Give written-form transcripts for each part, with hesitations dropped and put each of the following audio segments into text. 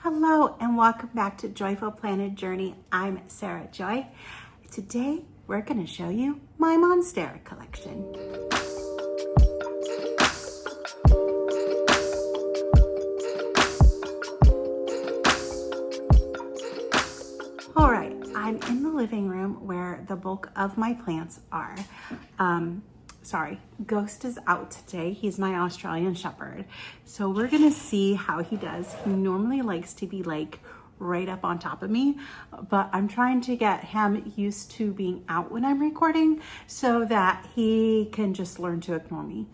Hello and welcome back to Joyful Planet Journey. I'm Sarah Joy. Today we're going to show you my Monstera collection. All right, I'm in the living room where the bulk of my plants are. Ghost is out today. He's my Australian Shepherd. So we're gonna see how he does. He normally likes to be like right up on top of me, but I'm trying to get him used to being out when I'm recording so that he can just learn to ignore me.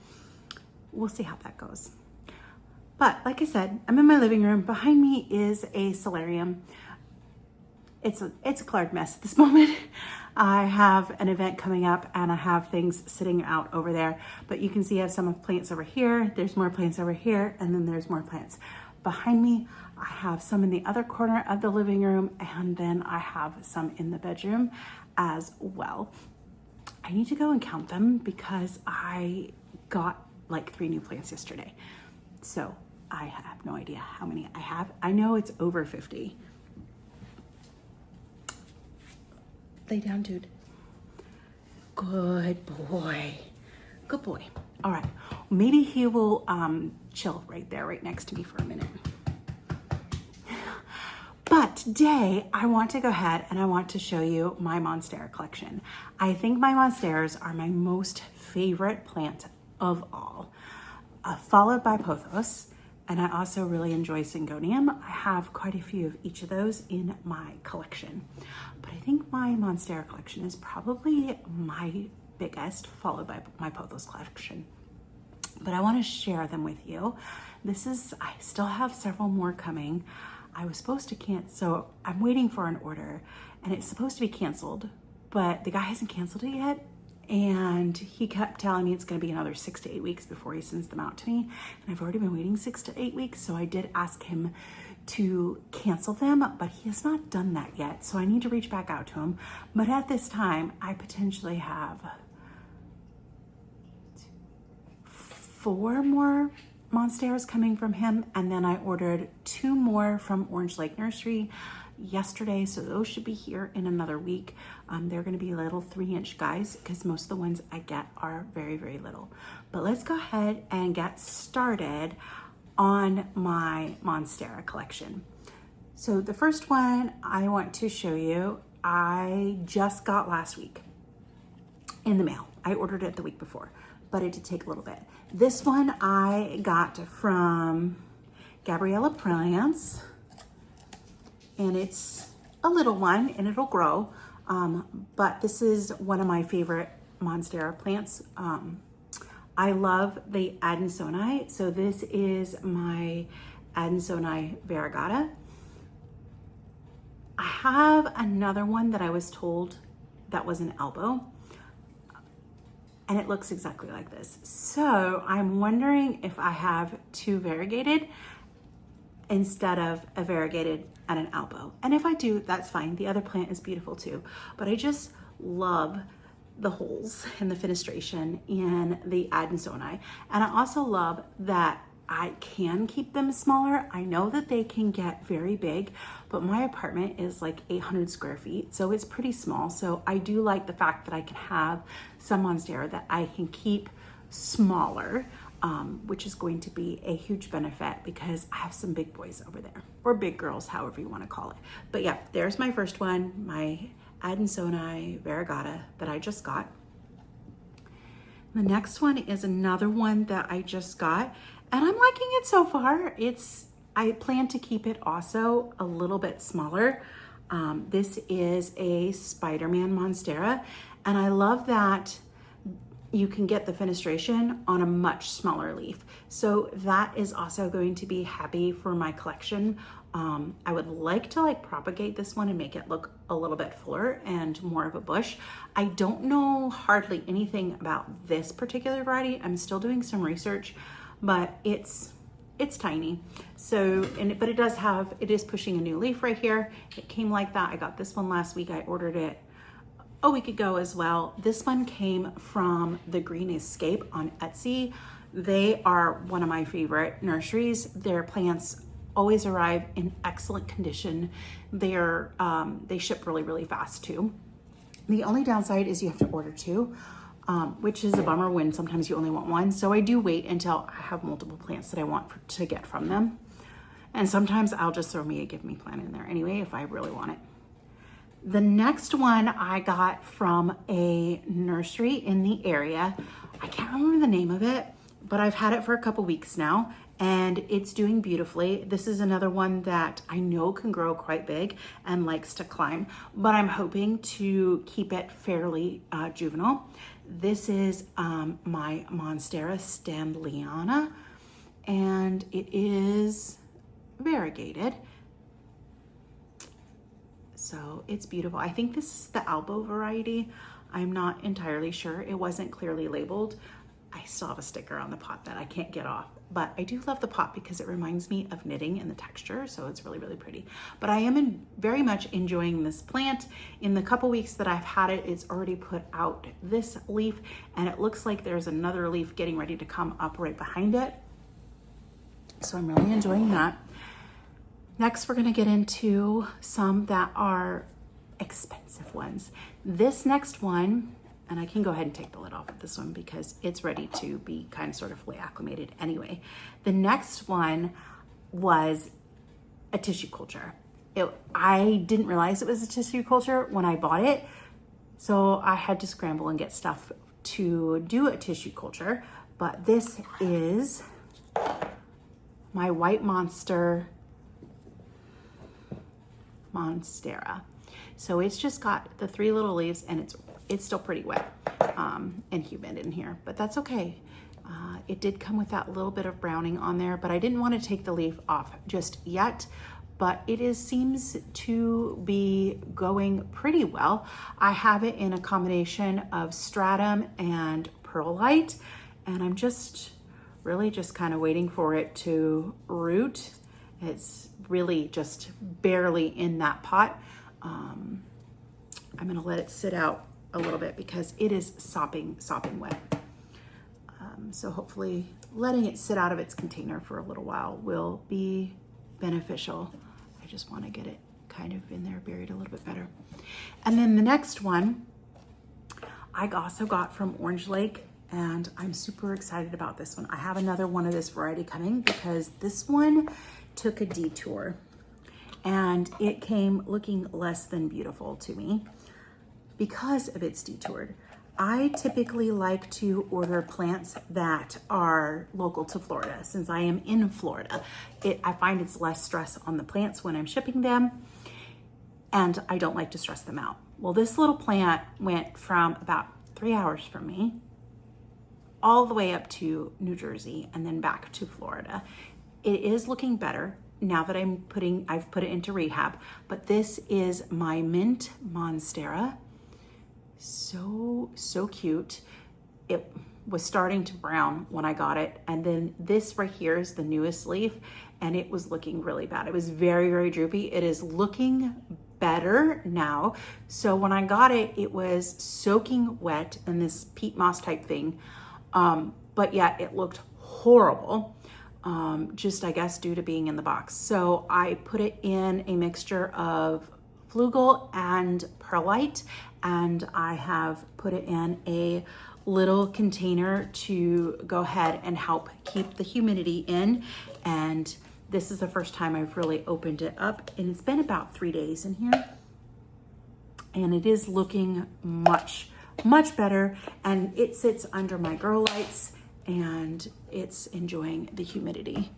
We'll see how that goes. But like I said, I'm in my living room. Behind me is a solarium. It's a cluttered mess at this moment. I have an event coming up and I have things sitting out over there, but you can see I have some plants over here. There's more plants over here, and then there's more plants behind me. I have some in the other corner of the living room, and then I have some in the bedroom as well. I need to go and count them because I got like 3 new plants yesterday. So I have no idea how many I have. I know it's over 50. Lay down, dude. Good boy. Good boy. All right. Maybe he will chill right there, right next to me for a minute. But today I want to go ahead and I want to show you my Monstera collection. I think my Monsteras are my most favorite plant of all, followed by pothos. And I also really enjoy syngonium. I have quite a few of each of those in my collection. But I think my Monstera collection is probably my biggest, followed by my pothos collection. But I want to share them with you. I still have several more coming. I was supposed to cancel, so I'm waiting for an order and it's supposed to be canceled, but the guy hasn't canceled it yet. And he kept telling me it's going to be another 6 to 8 weeks before he sends them out to me. And I've already been waiting 6 to 8 weeks. So I did ask him to cancel them, but he has not done that yet. So I need to reach back out to him. But at this time, I potentially have 4 more Monsteras coming from him. And then I ordered 2 more from Orange Lake Nursery yesterday, so those should be here in another week. They're going to be little 3-inch guys because most of the ones I get are very, very little. But let's go ahead and get started on my Monstera collection. So the first one I want to show you, I just got last week in the mail. I ordered it the week before, but it did take a little bit. This one I got from Gabriella Plants. And it's a little one and it'll grow. But this is one of my favorite Monstera plants. I love the Adansonii. So this is my Adansonii variegata. I have another one that I was told that was an Albo. And it looks exactly like this. So I'm wondering if I have 2 variegated instead of a variegated and an Albo. And if I do, that's fine. The other plant is beautiful too. But I just love the holes and the fenestration in the Adansonii. And I also love that I can keep them smaller. I know that they can get very big, but my apartment is like 800 square feet, so it's pretty small. So I do like the fact that I can have some Monstera that I can keep smaller, which is going to be a huge benefit because I have some big boys over there, or big girls, however you want to call it. But yeah, there's my first one, my Adansonii variegata that I just got. The next one is another one that I just got, and I'm liking it so far. I plan to keep it also a little bit smaller. This is a Spider-Man Monstera, and I love that you can get the fenestration on a much smaller leaf. So that is also going to be happy for my collection. I would like to propagate this one and make it look a little bit fuller and more of a bush. I don't know hardly anything about this particular variety. I'm still doing some research, but it's tiny. So, but it is pushing a new leaf right here. It came like that. I got this one last week. I ordered it a week ago as well. This one came from the Green Escape on Etsy. They are one of my favorite nurseries. Their plants always arrive in excellent condition. They ship really, really fast too. The only downside is you have to order two, which is a bummer when sometimes you only want one. So I do wait until I have multiple plants that I want to get from them. And sometimes I'll just throw me a give me plant in there anyway if I really want it. The next one I got from a nursery in the area. I can't remember the name of it, but I've had it for a couple weeks now and it's doing beautifully. This is another one that I know can grow quite big and likes to climb, but I'm hoping to keep it fairly juvenile. This is my Monstera Standliana, and it is variegated. So it's beautiful. I think this is the Albo variety. I'm not entirely sure. It wasn't clearly labeled. I still have a sticker on the pot that I can't get off, but I do love the pot because it reminds me of knitting and the texture. So it's really, really pretty. But I am very much enjoying this plant. In the couple weeks that I've had it, it's already put out this leaf, and it looks like there's another leaf getting ready to come up right behind it. So I'm really enjoying that. Next, we're gonna get into some that are expensive ones. This next one, and I can go ahead and take the lid off of this one because it's ready to be kind of sort of fully acclimated anyway. The next one was a tissue culture. I didn't realize it was a tissue culture when I bought it, so I had to scramble and get stuff to do a tissue culture. But this is my white monster Monstera. So it's just got the 3 little leaves, and it's still pretty wet and humid in here, but that's okay. It did come with that little bit of browning on there, but I didn't want to take the leaf off just yet, but seems to be going pretty well. I have it in a combination of stratum and perlite, and I'm really just kind of waiting for it to root. It's really just barely in that pot. I'm gonna let it sit out a little bit because it is sopping wet. So hopefully letting it sit out of its container for a little while will be beneficial. I just wanna get it kind of in there buried a little bit better. And then the next one I also got from Orange Lake, and I'm super excited about this one. I have another one of this variety coming because this one took a detour and it came looking less than beautiful to me because of its detour. I typically like to order plants that are local to Florida. Since I am in Florida, I find it's less stress on the plants when I'm shipping them, and I don't like to stress them out. Well, this little plant went from about 3 hours from me all the way up to New Jersey and then back to Florida. It is looking better now that I've put it into rehab, but this is my mint Monstera. So cute. It was starting to brown when I got it, and then this right here is the newest leaf, and it was looking really bad. It was very, very droopy. It is looking better now. So when I got it, it was soaking wet in this peat moss type thing, but yet it looked horrible. Just I guess due to being in the box. So I put it in a mixture of flugel and perlite, and I have put it in a little container to go ahead and help keep the humidity in. And this is the first time I've really opened it up, and it's been about 3 days in here, and it is looking much better, and it sits under my grow lights and it's enjoying the humidity.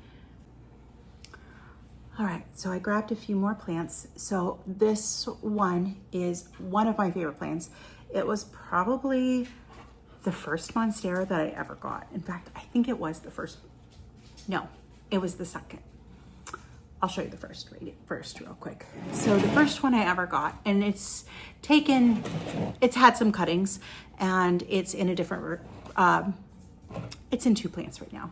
All right, so I grabbed a few more plants. So this one is one of my favorite plants. It was probably the first Monstera that I ever got. In fact, I think it was the first. No, it was the second. I'll show you the first real quick. So the first one I ever got, and it's had some cuttings, and it's in a different, it's in 2 plants right now,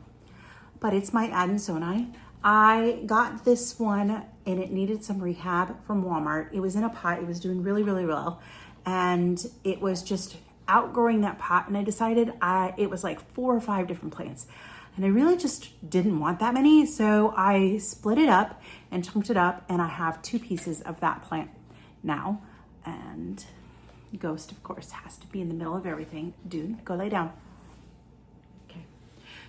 but it's my Adansonii. I got this one and it needed some rehab from Walmart. It was in a pot. It was doing really, really well. And it was just outgrowing that pot. And I decided it was like 4 or 5 different plants. and I really just didn't want that many. So I split it up and chunked it up, and I have 2 pieces of that plant now. And Ghost, of course, has to be in the middle of everything. Dude, go lay down. Okay,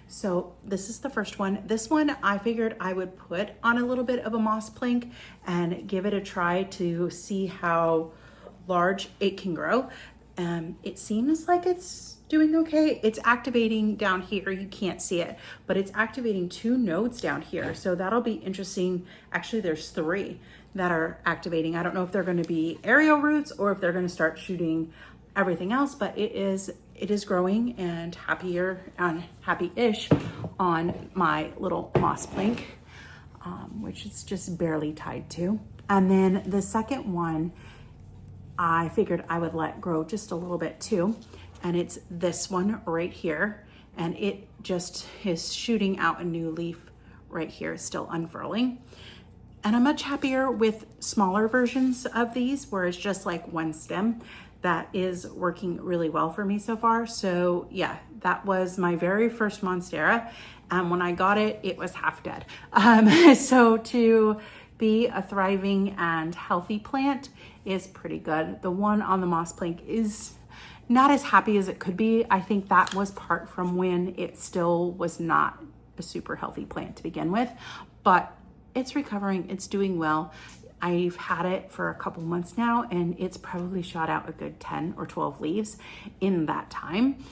so this is the first one. This one I figured I would put on a little bit of a moss plank and give it a try to see how large it can grow. It seems like it's doing okay. It's activating down here. You can't see it, but it's activating 2 nodes down here. So that'll be interesting. Actually, there's 3 that are activating. I don't know if they're going to be aerial roots or if they're going to start shooting everything else, but it is growing and happy-ish on my little moss plank, which it's just barely tied to. And then the second one, I figured I would let grow just a little bit too. And it's this one right here. And it just is shooting out a new leaf right here, still unfurling. And I'm much happier with smaller versions of these where it's just like 1 stem. That is working really well for me so far. So yeah, that was my very first Monstera. And when I got it, it was half dead. So to be a thriving and healthy plant is pretty good. The one on the moss plank is not as happy as it could be. I think that was part from when it still was not a super healthy plant to begin with, but it's recovering, it's doing well. I've had it for a couple months now, and it's probably shot out a good 10 or 12 leaves in that time.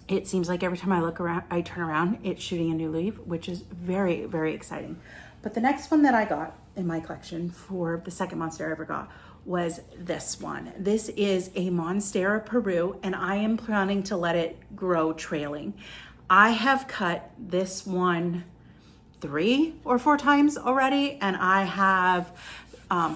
It seems like every time I look around, I turn around, it's shooting a new leaf, which is very, very exciting. But the next one that I got in my collection for the second Monstera I ever got was this one. This is a Monstera Peru, and I am planning to let it grow trailing. I have cut this one 3 or 4 times already, and I have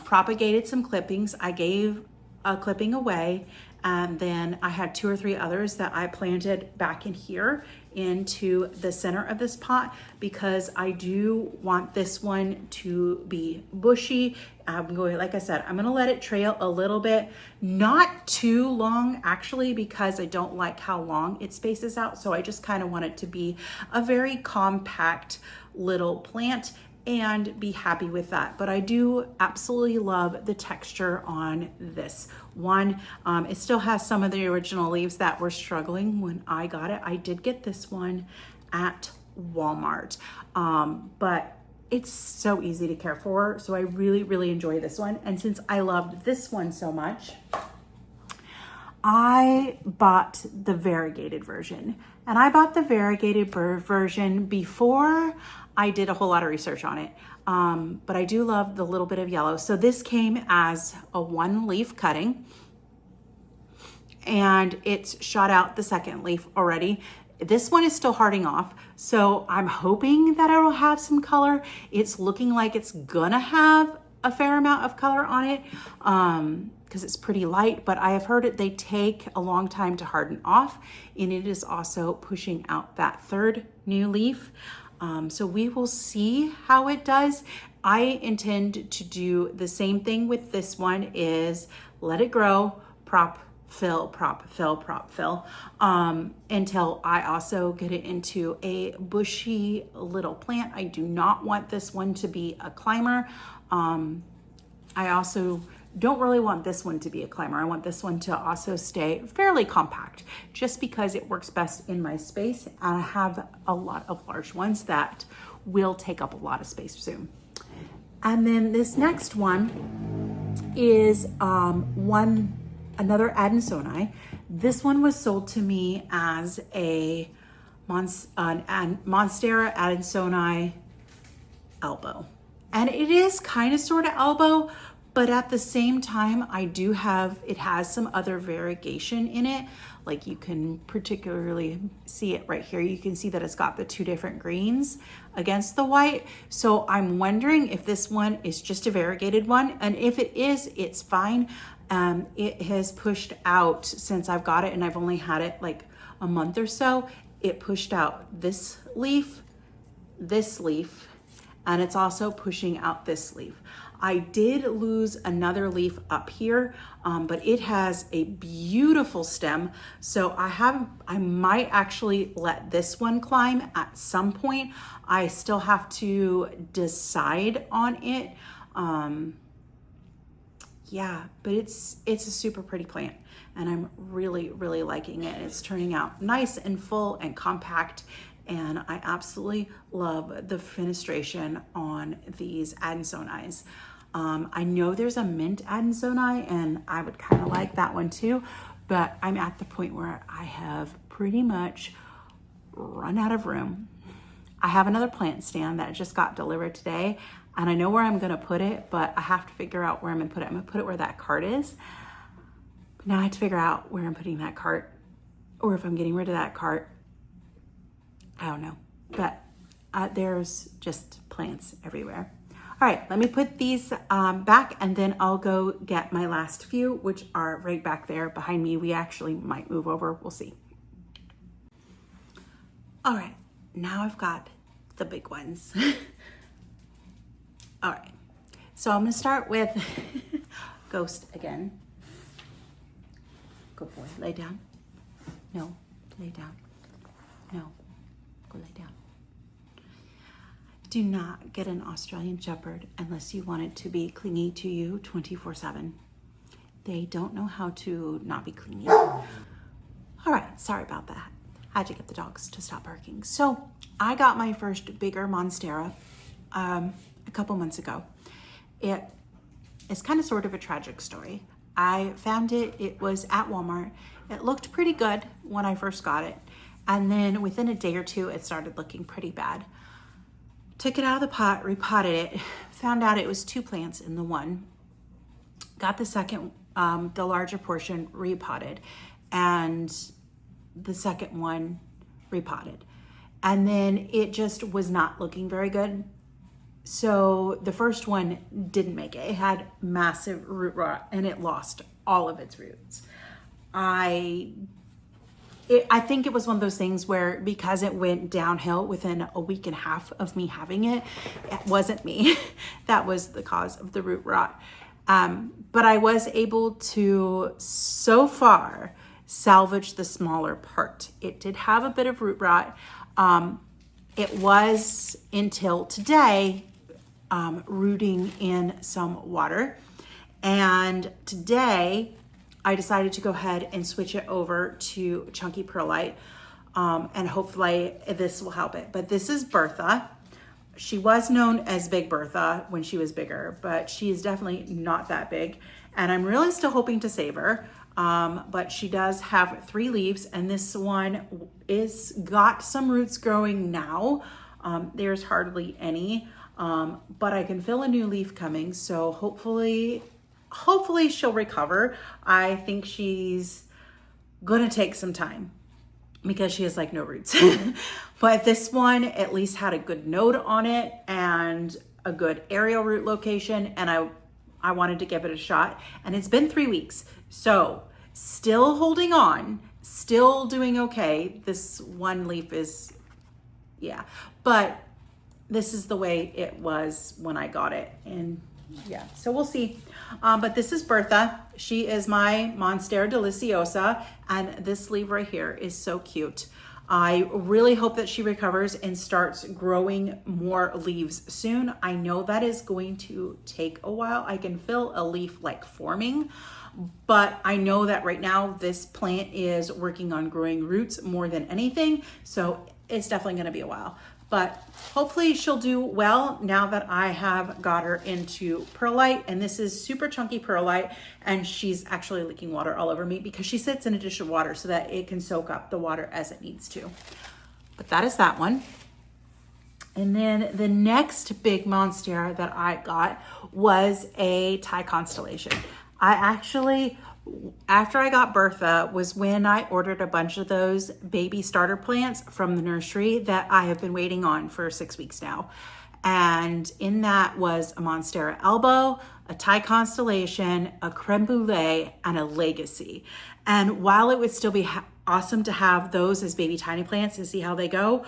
propagated some clippings. I gave a clipping away, and then I had 2 or 3 others that I planted back in here into the center of this pot because I do want this one to be bushy. Like I said, I'm gonna let it trail a little bit, not too long actually, because I don't like how long it spaces out. So I just kind of want it to be a very compact little plant and be happy with that. But I do absolutely love the texture on this one. It still has some of the original leaves that were struggling when I got it. I did get this one at Walmart, but it's so easy to care for. So I really, really enjoy this one. And since I loved this one so much, I bought the variegated version. And I bought the variegated version before I did a whole lot of research on it. But I do love the little bit of yellow. So this came as a 1 leaf cutting, and it's shot out the 2nd leaf already. This one is still harding off, so I'm hoping that it will have some color. It's looking like it's gonna have a fair amount of color on it because it's pretty light, but I have heard they take a long time to harden off, and it is also pushing out that 3rd new leaf. So we will see how it does. I intend to do the same thing with this one, is let it grow, prop, fill, until I also get it into a bushy little plant. I do not want this one to be a climber. I also don't really want this one to be a climber. I want this one to also stay fairly compact, just because it works best in my space. And I have a lot of large ones that will take up a lot of space soon. And then this next one is another Adansonii. This one was sold to me as a Monstera Adansonii Albo. And it is kind of sort of Albo, but at the same time, it has some other variegation in it. Like you can particularly see it right here. You can see that it's got the 2 different greens against the white. So I'm wondering if this one is just a variegated one. And if it is, it's fine. It has pushed out since I've got it, and I've only had it like a month or so. It pushed out this leaf, and it's also pushing out this leaf. I did lose another leaf up here, but it has a beautiful stem. So I might actually let this one climb at some point. I still have to decide on it. Yeah, but it's a super pretty plant, and I'm really, really liking it. It's turning out nice and full and compact, and I absolutely love the fenestration on these Adansonii. I know there's a mint Adansonii, and I would kind of like that one too, but I'm at the point where I have pretty much run out of room. I have another plant stand that just got delivered today, and I know where I'm gonna put it, but I have to figure out where I'm gonna put it. I'm gonna put it where that cart is. Now I have to figure out where I'm putting that cart, or if I'm getting rid of that cart. I don't know, but there's just plants everywhere. All right, let me put these back, and then I'll go get my last few, which are right back there behind me. We actually might move over, we'll see. All right, now I've got the big ones. All right, so I'm gonna start with Ghost again. Good boy, lay down. No, lay down. No, go lay down. Do not get an Australian Shepherd unless you want it to be clingy to you 24/7. They don't know how to not be clingy. All right, sorry about that. I had to get the dogs to stop barking. So I got my first bigger Monstera a couple months ago. It's kind of sort of a tragic story. I found it was at Walmart. It looked pretty good when I first got it. And then within a day or two, it started looking pretty bad. Took it out of the pot, repotted it, found out it was 2 plants in the one. Got the second, the larger portion repotted, and the second one repotted. And then it just was not looking very good. So the first one didn't make it. It had massive root rot and it lost all of its roots. I think it was one of those things where, because it went downhill within a week and a half of me having it, it wasn't me. That was the cause of the root rot. But I was able to, so far, salvage the smaller part. It did have a bit of root rot. It was, until today, rooting in some water. And today, I decided to go ahead and switch it over to chunky perlite, and hopefully this will help it. But this is Bertha. She was known as Big Bertha when she was bigger, but she is definitely not that big. And I'm really still hoping to save her. But she does have 3 leaves, and this one is got some roots growing now. There's hardly any, but I can feel a new leaf coming. So hopefully she'll recover. I think she's gonna take some time because she has like no roots. But this one at least had a good node on it and a good aerial root location, and I wanted to give it a shot. And it's been 3 weeks, so still holding on, still doing okay. This one leaf is, yeah, but this is the way it was when I got it, and yeah, so we'll see. But this is Bertha. She is my Monstera Deliciosa, and this leaf right here is so cute. I really hope that she recovers and starts growing more leaves soon. I know that is going to take a while. I can feel a leaf like forming, but I know that right now this plant is working on growing roots more than anything. So it's definitely gonna be a while, but hopefully she'll do well now that I have got her into perlite. And this is super chunky perlite, and she's actually leaking water all over me because she sits in a dish of water so that it can soak up the water as it needs to. But that is that one. And then the next big Monstera that I got was a Thai Constellation. I actually, after I got Bertha, was when I ordered a bunch of those baby starter plants from the nursery that I have been waiting on for 6 weeks now. And in that was a Monstera Albo, a Thai Constellation, a Creme Brulee, and a Legacy. And while it would still be awesome to have those as baby tiny plants and see how they go,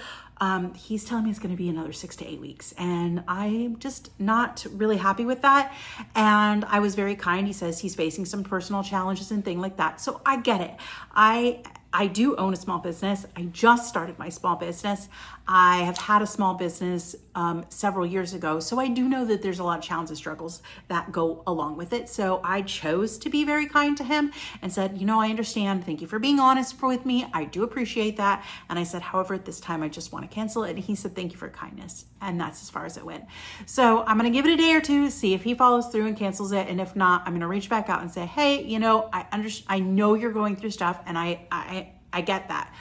He's telling me it's going to be another 6 to 8 weeks, and I'm just not really happy with that. And I was very kind. He says he's facing some personal challenges and things like that. So I get it. I do own a small business. I just started my small business. I have had a small business several years ago. So I do know that there's a lot of challenges and struggles that go along with it. So I chose to be very kind to him and said, you know, I understand. Thank you for being honest with me. I do appreciate that. And I said, however, at this time, I just want to cancel it. And he said, thank you for kindness. And that's as far as it went. So I'm going to give it a day or two, see if he follows through and cancels it. And if not, I'm going to reach back out and say, hey, you know, I know you're going through stuff, and I get that.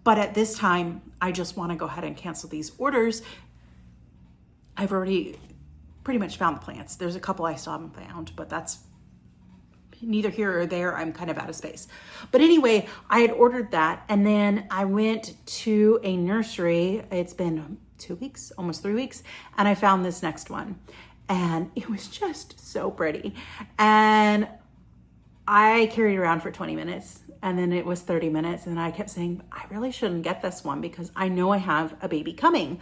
But at this time, I just want to go ahead and cancel these orders. I've already pretty much found the plants. There's a couple I still haven't found, but that's neither here or there. I'm kind of out of space. But anyway, I had ordered that, and then I went to a nursery. It's been 2 weeks, almost 3 weeks, and I found this next one. And it was just so pretty. And I carried it around for 20 minutes. And then it was 30 minutes. And I kept saying, I really shouldn't get this one because I know I have a baby coming.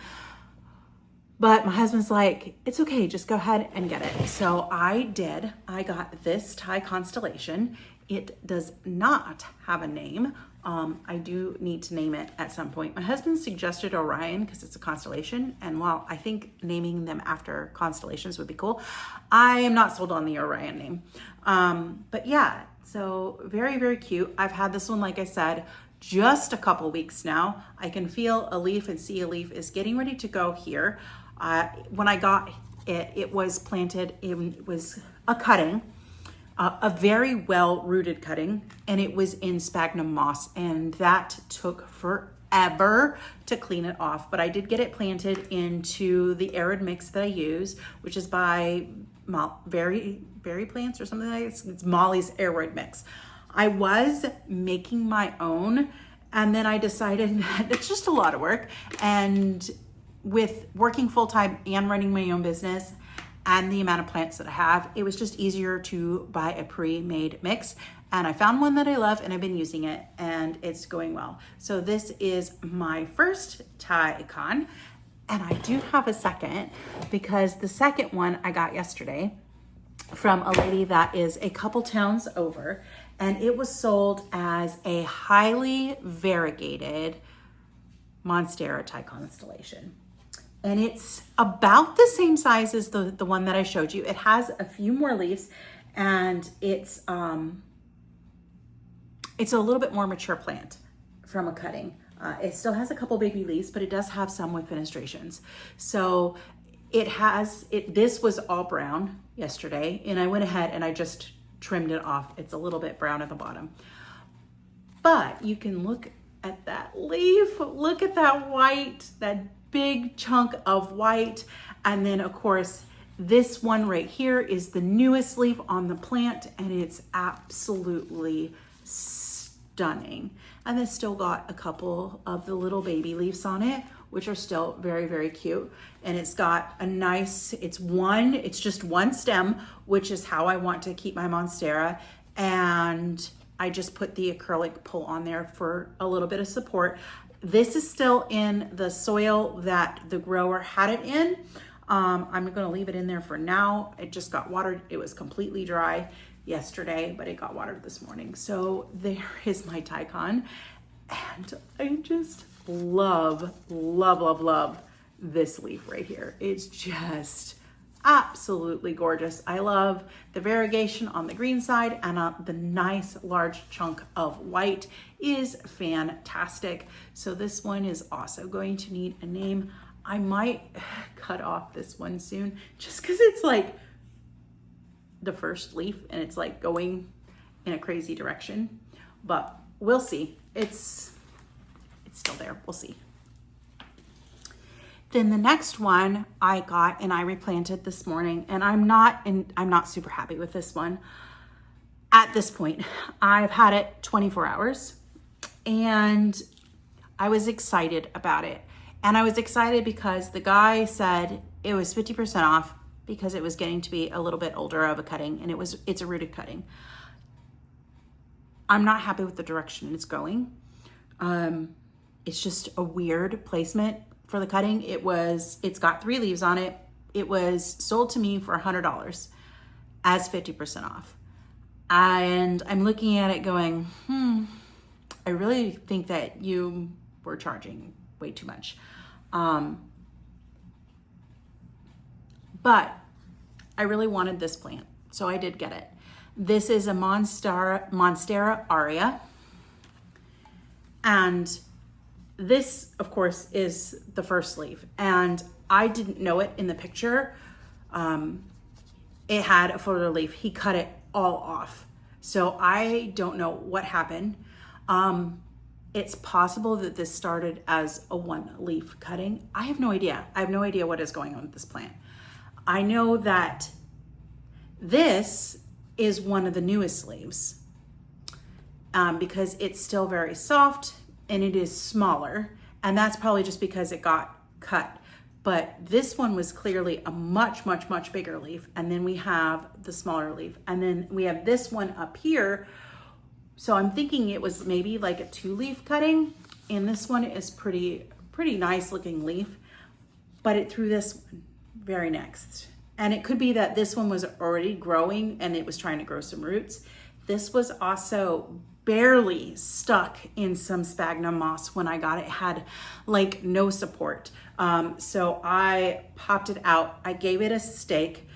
But my husband's like, it's okay, just go ahead and get it. So I did. I got this Thai Constellation. It does not have a name. I do need to name it at some point. My husband suggested Orion because it's a constellation. And while I think naming them after constellations would be cool, I am not sold on the Orion name. But yeah, so very, very cute. I've had this one, like I said, just a couple weeks now. I can feel a leaf and see a leaf is getting ready to go here. When I got it, it was planted, it was a cutting. A very well-rooted cutting, and it was in sphagnum moss, and that took forever to clean it off. But I did get it planted into the arid mix that I use, which is by Very Plants or something like that. It's Molly's arid mix. I was making my own, and then I decided that it's just a lot of work. And with working full-time and running my own business, and the amount of plants that I have, it was just easier to buy a pre-made mix. And I found one that I love, and I've been using it, and it's going well. So this is my first Thai Con, and I do have a second because the second one I got yesterday from a lady that is a couple towns over, and it was sold as a highly variegated Monstera Thai Constellation. And it's about the same size as the one that I showed you. It has a few more leaves, and it's a little bit more mature plant from a cutting. It still has a couple baby leaves, but it does have some with fenestrations. So this was all brown yesterday, and I went ahead and I just trimmed it off. It's a little bit brown at the bottom. But you can look at that leaf. Look at that white, that big chunk of white. And then of course, this one right here is the newest leaf on the plant, and it's absolutely stunning. And it's still got a couple of the little baby leaves on it, which are still very, very cute. And it's got a nice, it's just one stem, which is how I want to keep my Monstera. And I just put the acrylic pull on there for a little bit of support. This is still in the soil that the grower had it in. I'm gonna leave it in there for now. It just got watered. It was completely dry yesterday, but it got watered this morning. So there is my Thai Con. And I just love, love, love, love this leaf right here. It's just absolutely gorgeous. I love the variegation on the green side, and the nice large chunk of white is fantastic. So this one is also going to need a name. I might cut off this one soon just because it's like the first leaf and it's like going in a crazy direction, but we'll see. It's still there. We'll see. Then the next one I got and I replanted this morning, and I'm not super happy with this one at this point. I've had it 24 hours and I was excited about it. And I was excited because the guy said it was 50% off because it was getting to be a little bit older of a cutting, and it's a rooted cutting. I'm not happy with the direction it's going. it's just a weird placement for the cutting. It's got 3 leaves on it. It was sold to me for $100 as 50% off. And I'm looking at it going, I really think that you were charging way too much. But I really wanted this plant, so I did get it. This is a Monstera Aurea. And this, of course, is the first leaf. And I didn't know it in the picture. It had a photo leaf. He cut it all off. So I don't know what happened. It's possible that this started as a 1-leaf cutting. I have no idea. I have no idea what is going on with this plant. I know that this is one of the newest leaves because it's still very soft and it is smaller. And that's probably just because it got cut. But this one was clearly a much, much, much bigger leaf. And then we have the smaller leaf. And then we have this one up here. So I'm thinking it was maybe like a 2-leaf cutting. And this one is pretty nice looking leaf. But it threw this one very next. And it could be that this one was already growing and it was trying to grow some roots. This was also barely stuck in some sphagnum moss when I got it. It had like no support. So I popped it out. I gave it a stake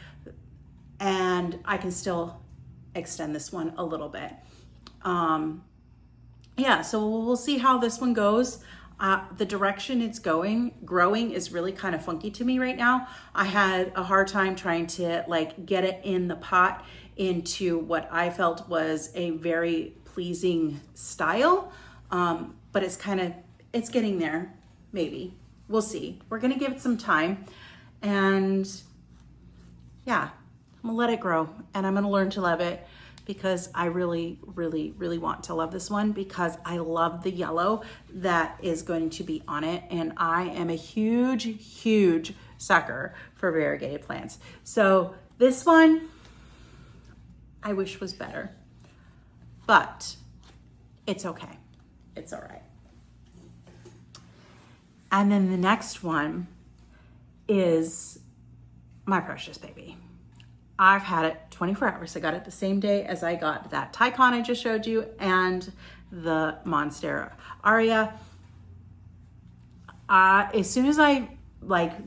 and I can still extend this one a little bit. Yeah, so we'll see how this one goes. The direction it's growing is really kind of funky to me right now. I had a hard time trying to like get it in the pot into what I felt was a very pleasing style. But it's getting there, maybe. We'll see. We're gonna give it some time. And yeah, I'm gonna let it grow and I'm gonna learn to love it because I really, really, really want to love this one because I love the yellow that is going to be on it. And I am a huge, huge sucker for variegated plants. So this one, I wish was better, but it's okay. It's all right. And then the next one is my precious baby. I've had it 24 hours. I got it the same day as I got that Thai Con I just showed you and the Monstera Aurea. As soon as I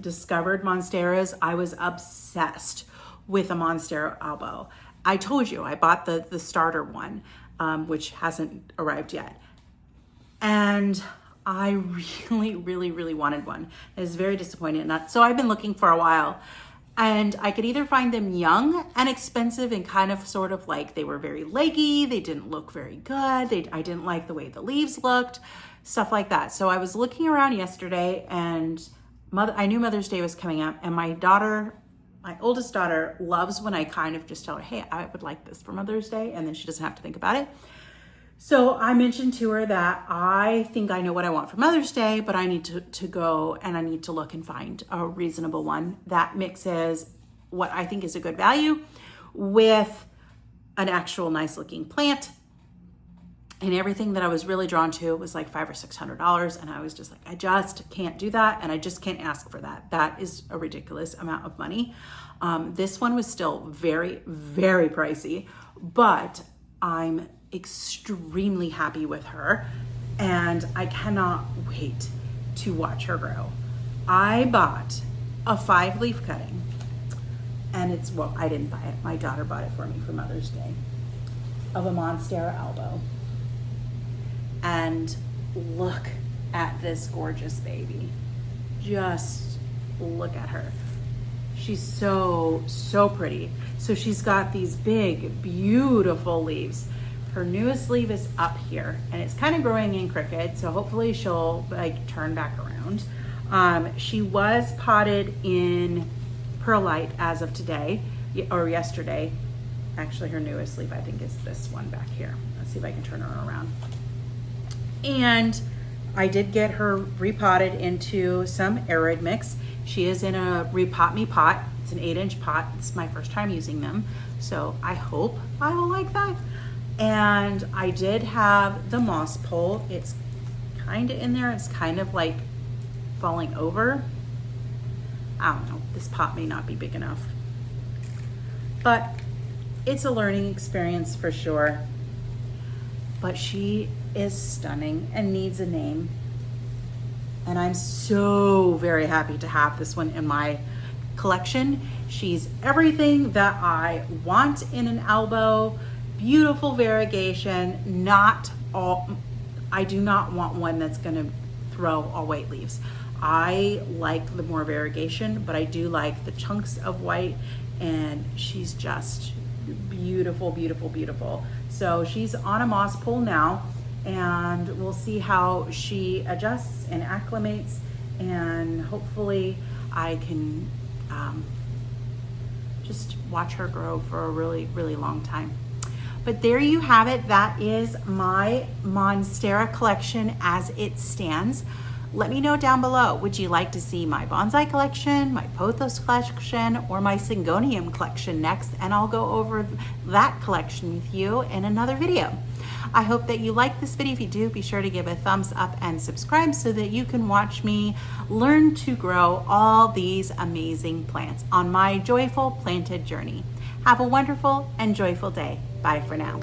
discovered Monsteras, I was obsessed with a Monstera Albo. I told you I bought the starter one, which hasn't arrived yet. And I really, really, really wanted one. I was very disappointed. So I've been looking for a while. And I could either find them young and expensive and kind of sort of like they were very leggy, they didn't look very good, I didn't like the way the leaves looked, stuff like that. So I was looking around yesterday and I knew Mother's Day was coming up and my oldest daughter loves when I kind of just tell her, hey, I would like this for Mother's Day, and then she doesn't have to think about it. So I mentioned to her that I think I know what I want for Mother's Day, but I need to go and I need to look and find a reasonable one that mixes what I think is a good value with an actual nice looking plant. And everything that I was really drawn to was like $500 or $600. And I was just like, I just can't do that. And I just can't ask for that. That is a ridiculous amount of money. This one was still very, very pricey, but I'm extremely happy with her and I cannot wait to watch her grow. I bought a 5-leaf cutting and I didn't buy it. My daughter bought it for me for Mother's Day of a Monstera Albo. And look at this gorgeous baby. Just look at her. She's so, so pretty. So she's got these big, beautiful leaves. Her newest leaf is up here and it's kind of growing in crooked. So hopefully she'll turn back around. She was potted in perlite as of today or yesterday. Actually, her newest leaf, I think, is this one back here. Let's see if I can turn her around. And I did get her repotted into some arid mix. She is in a Repot Me pot. It's an 8-inch pot. It's my first time using them. So I hope I will like that. And I did have the moss pole. It's kind of in there. It's kind of like falling over. I don't know, this pot may not be big enough, but it's a learning experience for sure. But she is stunning and needs a name. And I'm so very happy to have this one in my collection. She's everything that I want in an Albo. Beautiful variegation, not all, I do not want one that's gonna throw all white leaves. I like the more variegation, but I do like the chunks of white, and she's just beautiful, beautiful, beautiful. So she's on a moss pole now, and we'll see how she adjusts and acclimates, and hopefully I can just watch her grow for a really, really long time. But there you have it. That is my Monstera collection as it stands. Let me know down below, would you like to see my bonsai collection, my pothos collection, or my syngonium collection next? And I'll go over that collection with you in another video. I hope that you like this video. If you do, be sure to give a thumbs up and subscribe so that you can watch me learn to grow all these amazing plants on my joyful planted journey. Have a wonderful and joyful day. Bye for now.